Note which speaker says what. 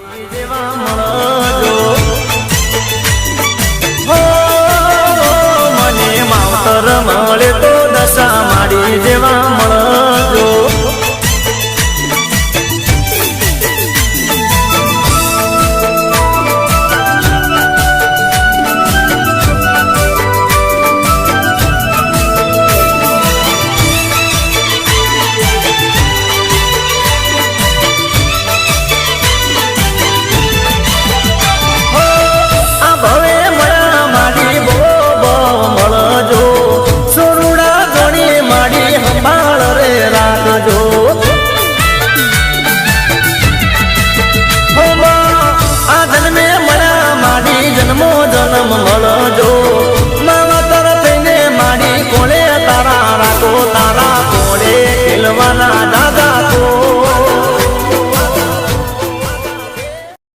Speaker 1: મને માવતર મળે તો દશા માડી જેવા મળજો. તારા કોળે ખેલવાના